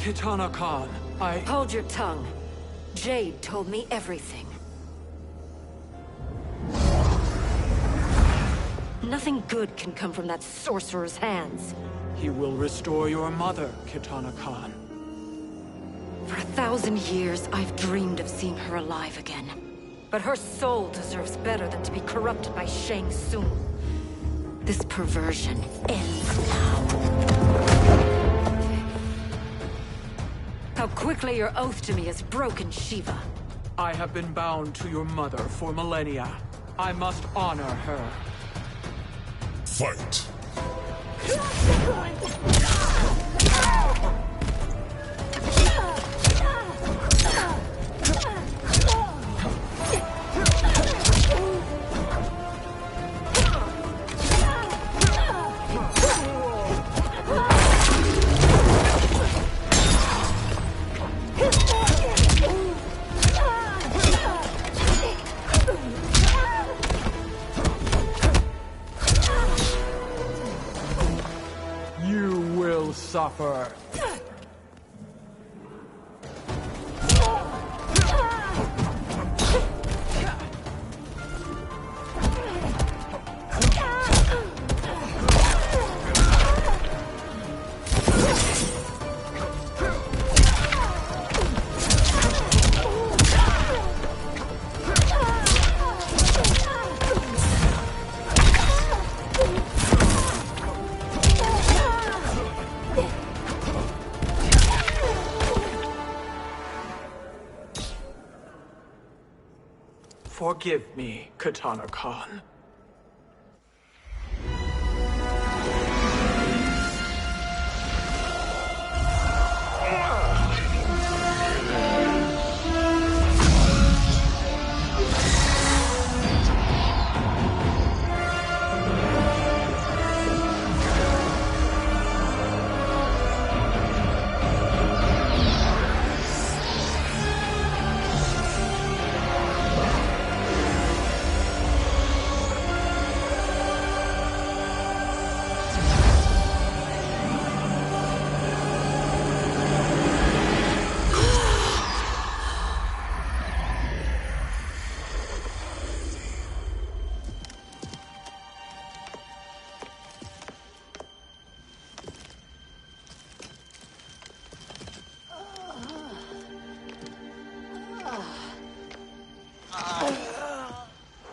Kitana Khan, Hold your tongue. Jade told me everything. Nothing good can come from that sorcerer's hands. He will restore your mother, Kitana Khan. For 1,000 years, I've dreamed of seeing her alive again. But her soul deserves better than to be corrupted by Shang Tsung. This perversion ends now. How quickly your oath to me is broken, Shiva. I have been bound to your mother for millennia. I must honor her. Fight! Suffer. Forgive me, Kitana Khan.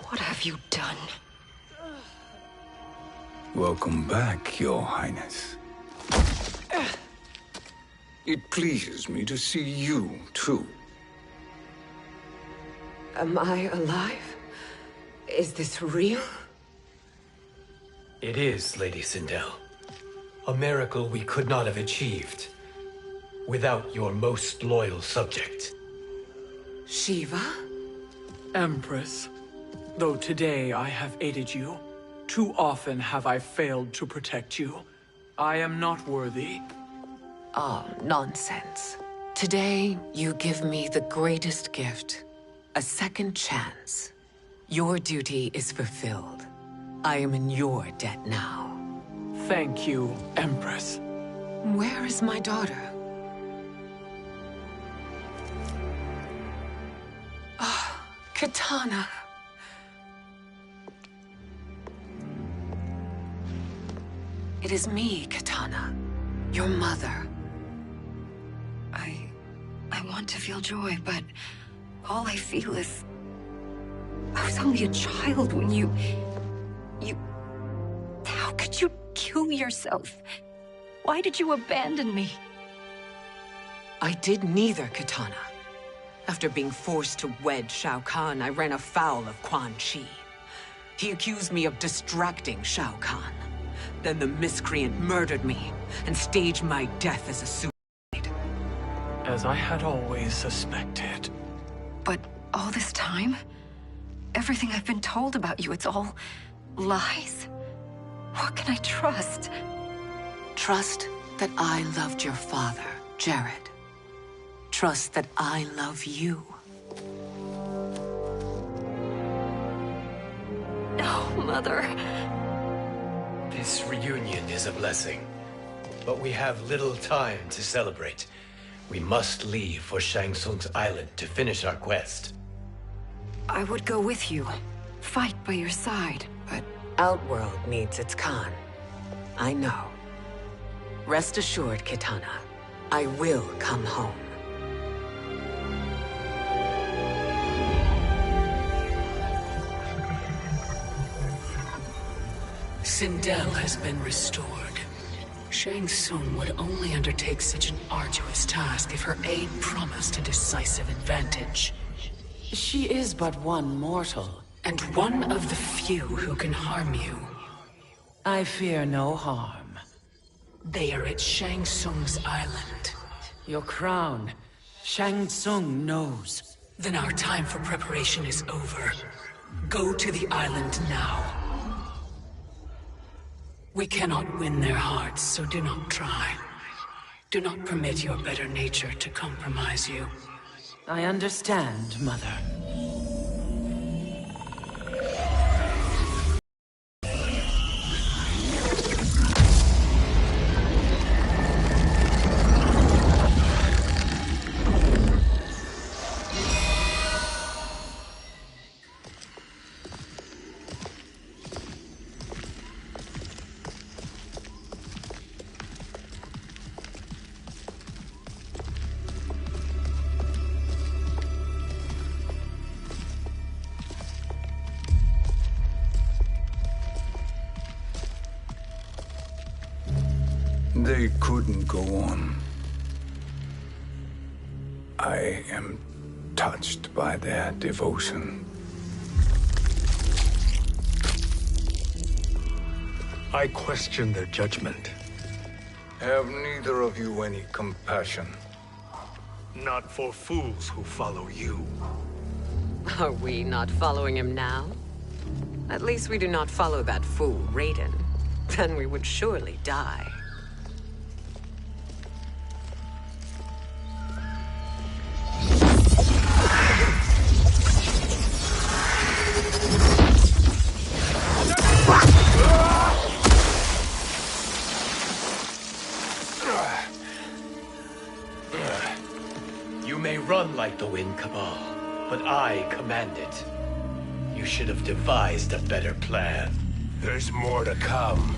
What have you done? Welcome back, Your Highness. It pleases me to see you, too. Am I alive? Is this real? It is, Lady Sindel. A miracle we could not have achieved without your most loyal subject. Shiva? Empress, though today I have aided you, too often have I failed to protect you. I am not worthy. Oh, nonsense. Today, you give me the greatest gift. A second chance. Your duty is fulfilled. I am in your debt now. Thank you, Empress. Where is my daughter? Ah, Kitana. It is me, Kitana. Your mother. I want to feel joy, but all I feel is... I was only a child when you... How could you kill yourself? Why did you abandon me? I did neither, Kitana. After being forced to wed Shao Kahn, I ran afoul of Quan Chi. He accused me of distracting Shao Kahn. Then the miscreant murdered me and staged my death as a suicide. As I had always suspected. But all this time? Everything I've been told about you, it's all lies? What can I trust? Trust that I loved your father, Jared. Trust that I love you. No, Mother. This reunion is a blessing, but we have little time to celebrate. We must leave for Shang Tsung's island to finish our quest. I would go with you. Fight by your side. But Outworld needs its Khan. I know. Rest assured, Kitana. I will come home. Sindel has been restored. Shang Tsung would only undertake such an arduous task if her aid promised a decisive advantage. She is but one mortal, and one of the few who can harm you. I fear no harm. They are at Shang Tsung's island. Your crown, Shang Tsung knows. Then our time for preparation is over. Go to the island now. We cannot win their hearts, so do not try. Do not permit your better nature to compromise you. I understand, Mother. They couldn't go on. I am touched by their devotion. I question their judgment. Have neither of you any compassion? Not for fools who follow you. Are we not following him now? At least we do not follow that fool, Raiden. Then we would surely die. You may run like the wind, Cabal, but I command it. You should have devised a better plan. There's more to come.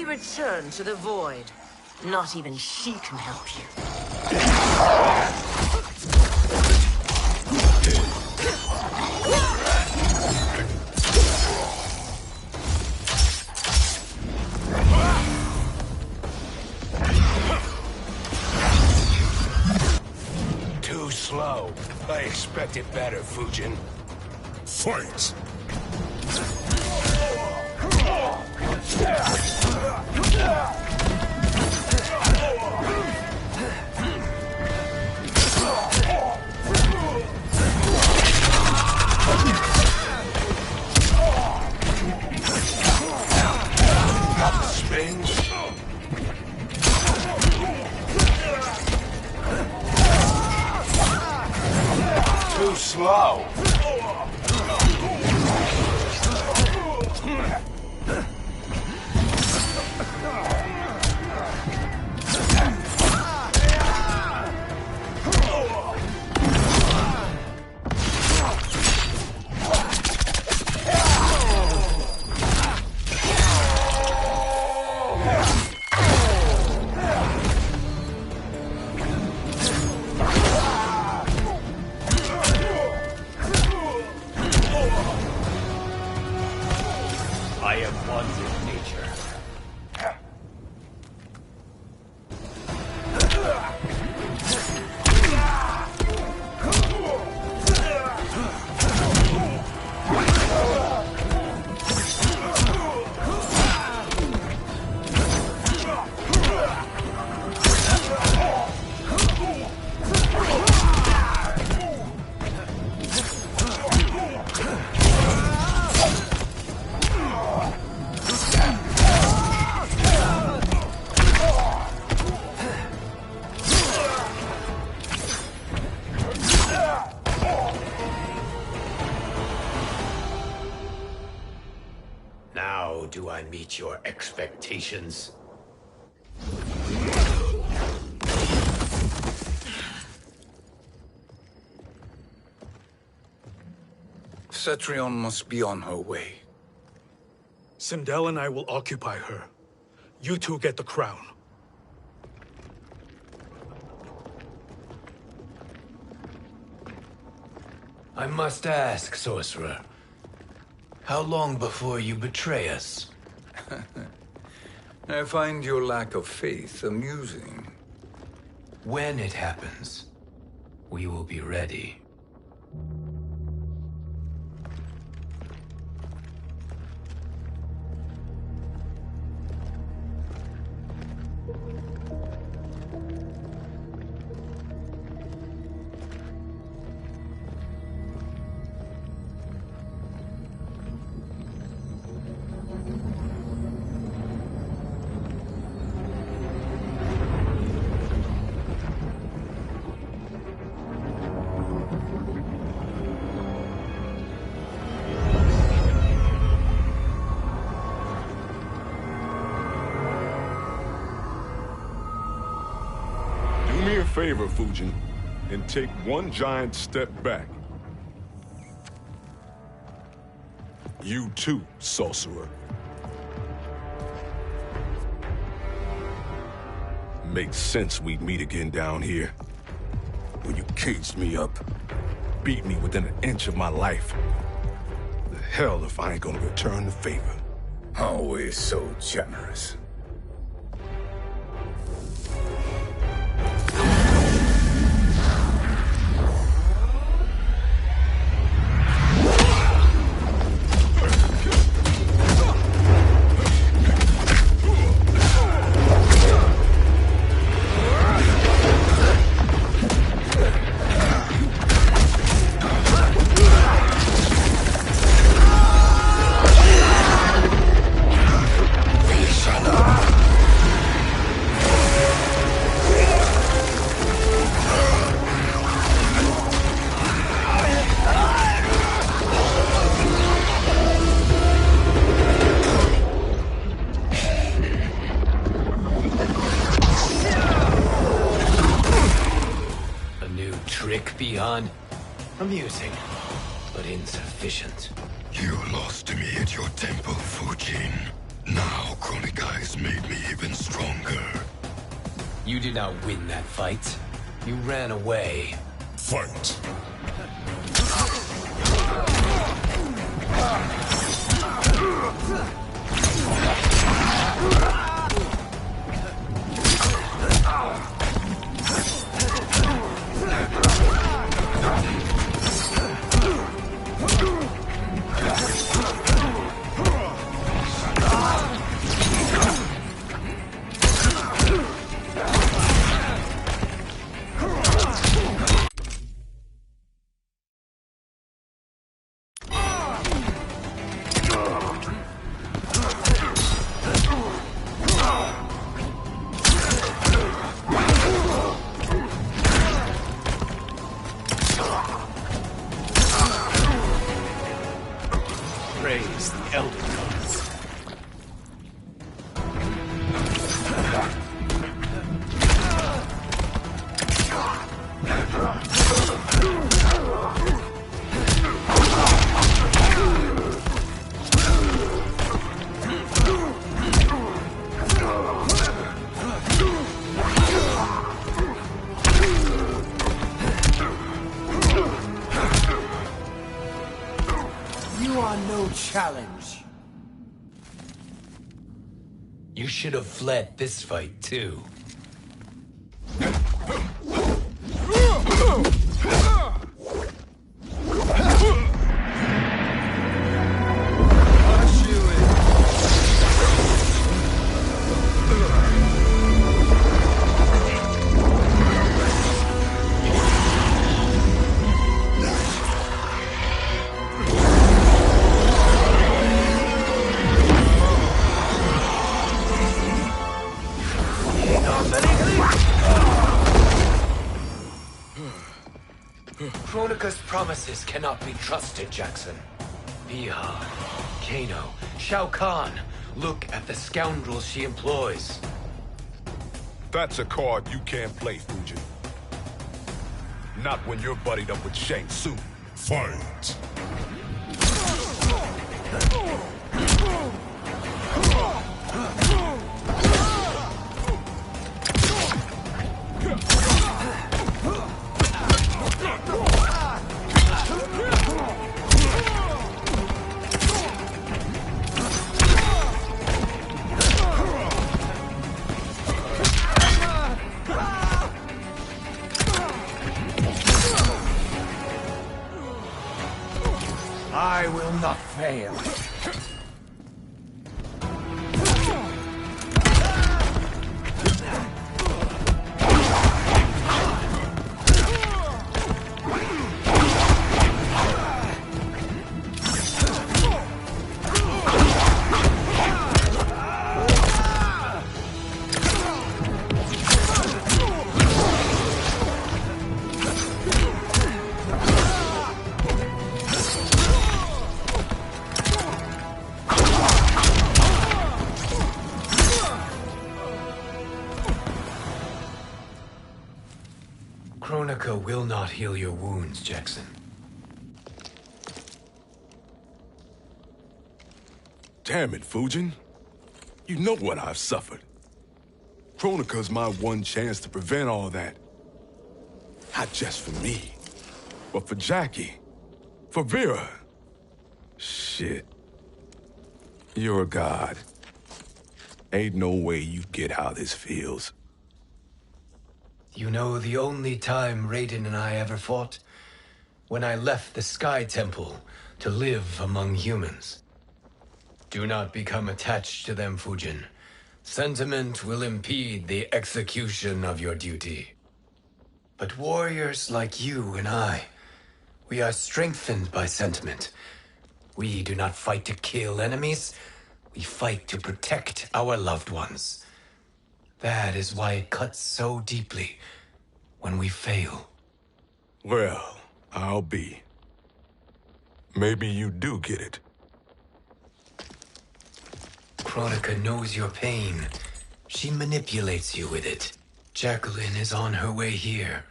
Return to the void. Not even she can help you. Too slow. I expected better, Fujin. Fight! Spins. Too slow. do I meet your expectations? Cetrion must be on her way. Sindel and I will occupy her. You two get the crown. I must ask, sorcerer. How long before you betray us? I find your lack of faith amusing. When it happens, we will be ready. Favor, Fujin, and take one giant step back. You too, sorcerer. Makes sense we'd meet again down here. When you caged me up, beat me within an inch of my life. The hell if I ain't gonna return the favor. Always so generous. Amusing, but insufficient. You lost to me at your temple, Fujin. Now Chronic Eyes made me even stronger. You did not win that fight. You ran away. Fight! Praise the Elder Gods. You are no challenge. You should have fled this fight, too. Kronika's promises cannot be trusted, Jackson. Biha, Kano, Shao Kahn, Look at the scoundrels she employs. That's a card you can't play, Fujin. Not when you're buddied up with Shang Tsung. Fight! I will not fail. Kronika will not heal your wounds, Jackson. Damn it, Fujin. You know what I've suffered. Kronika's my one chance to prevent all that. Not just for me, but for Jackie, for Vera. Shit. You're a god. Ain't no way you get how this feels. You know the only time Raiden and I ever fought? When I left the Sky Temple to live among humans. Do not become attached to them, Fujin. Sentiment will impede the execution of your duty. But warriors like you and I, we are strengthened by sentiment. We do not fight to kill enemies. We fight to protect our loved ones. That is why it cuts so deeply when we fail. Well, I'll be. Maybe you do get it. Kronika knows your pain. She manipulates you with it. Jacqueline is on her way here.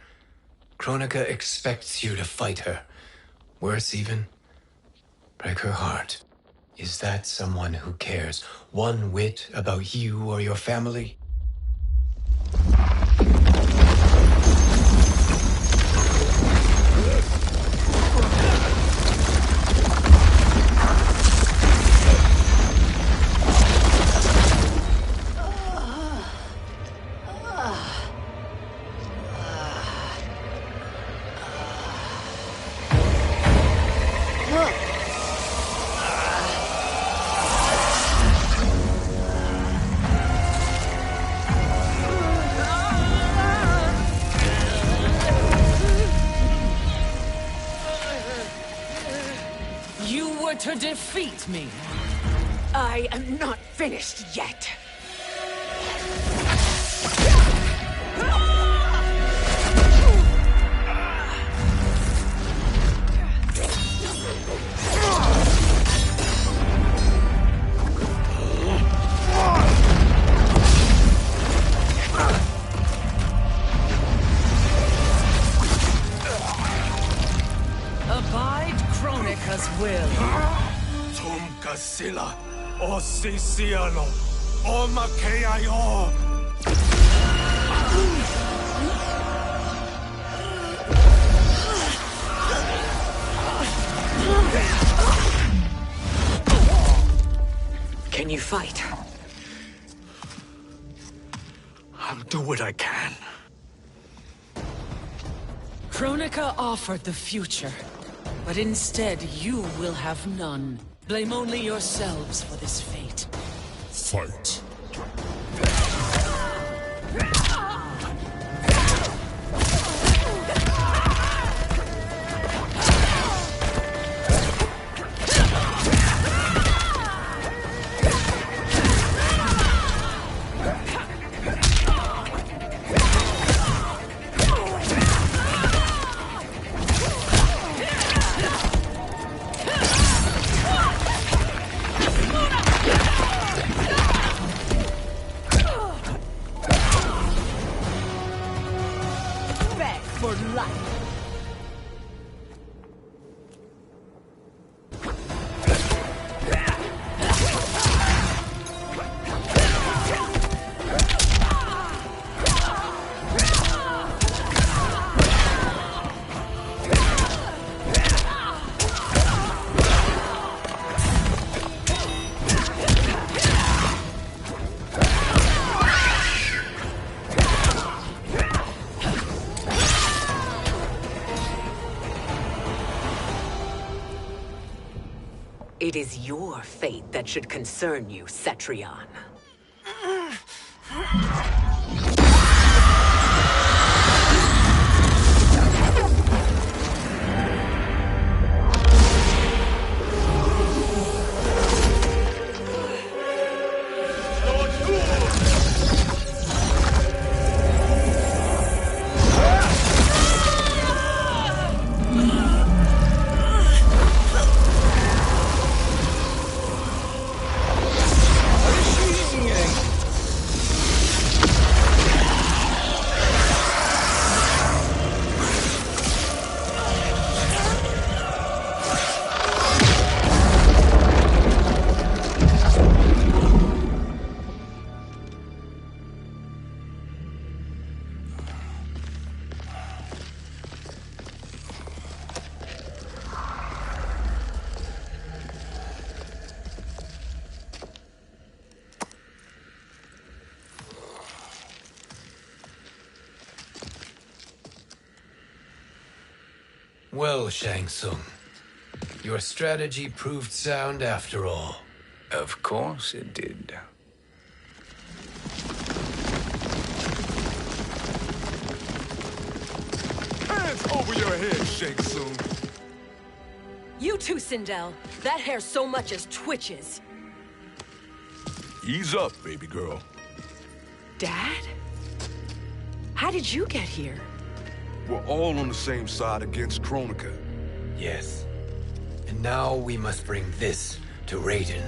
Kronika expects you to fight her. Worse even, break her heart. Is that someone who cares one whit about you or your family? To defeat me. I am not finished yet. Abide Kronika's will. Sila, o Sisiano, o Makeayo. Can you fight? I'll do what I can. Kronika offered the future, but instead you will have none. Blame only yourselves for this fate. Fight. for life. It is your fate that should concern you, Cetrion. Well, Shang Tsung, your strategy proved sound after all. Of course it did. Hands over your head, Shang Tsung. You too, Sindel. That hair so much as twitches. Ease up, baby girl. Dad? How did you get here? We're all on the same side against Kronika. Yes. And now we must bring this to Raiden.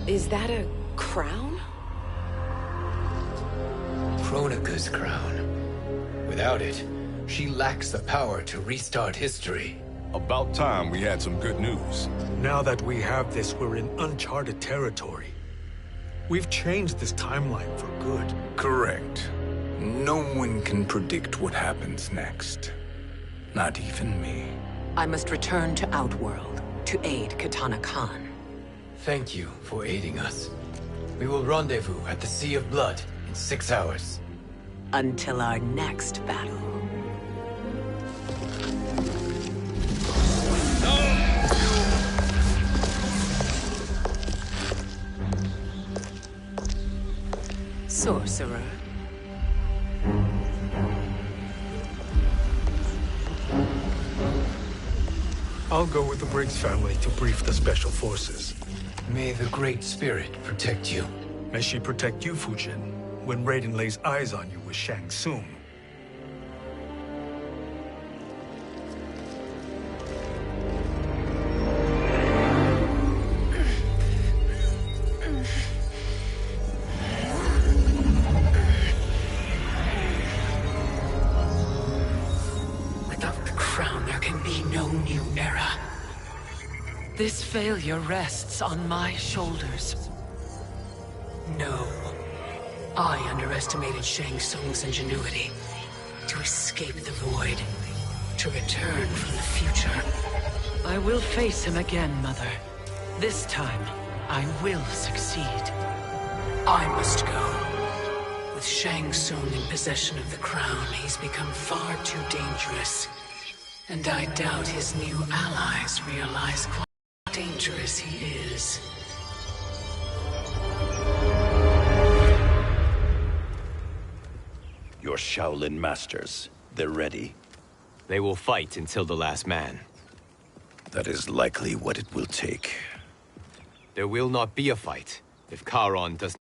Is that a crown? Kronika's crown. Without it, she lacks the power to restart history. About time we had some good news. Now that we have this, we're in uncharted territory. We've changed this timeline for good. Correct. No one can predict what happens next. Not even me. I must return to Outworld to aid Kitana Khan. Thank you for aiding us. We will rendezvous at the Sea of Blood in 6 hours. Until our next battle. Sorcerer. I'll go with the Briggs family to brief the Special Forces. May the Great Spirit protect you. May she protect you, Fujin, when Raiden lays eyes on you with Shang Tsung. This failure rests on my shoulders. No. I underestimated Shang Tsung's ingenuity. To escape the void. To return from the future. I will face him again, Mother. This time, I will succeed. I must go. With Shang Tsung in possession of the crown, he's become far too dangerous. And I doubt his new allies realize quite how dangerous he is. Your Shaolin masters, they're ready. They will fight until the last man. That is likely what it will take. There will not be a fight if Charon does